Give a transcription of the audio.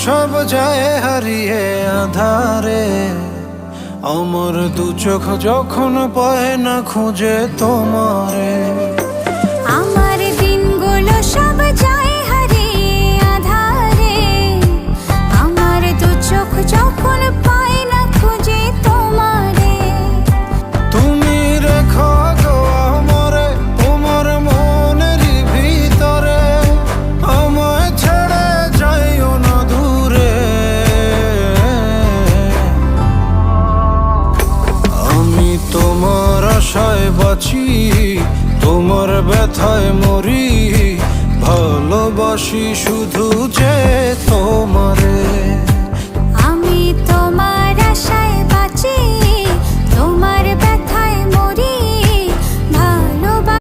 সব যায় হারিয়ে আধারে, আমার দু চোখ যখন পায় না খুঁজে তোমারে। আমার দিনগুলো সব যায় হারিয়ে আধারে, আমার দু চোখ যখন পায় না খুঁজে তোমারে। তুমি রেখো গো আমারে তোমার মনের ভিতরে, আমায় ছেড়ে যাইও না দূরে। আমি তোমার আশায় বাঁচি, তোমার ব্যথায় মরি, ভালোবাসি শুধু যে তোমারে।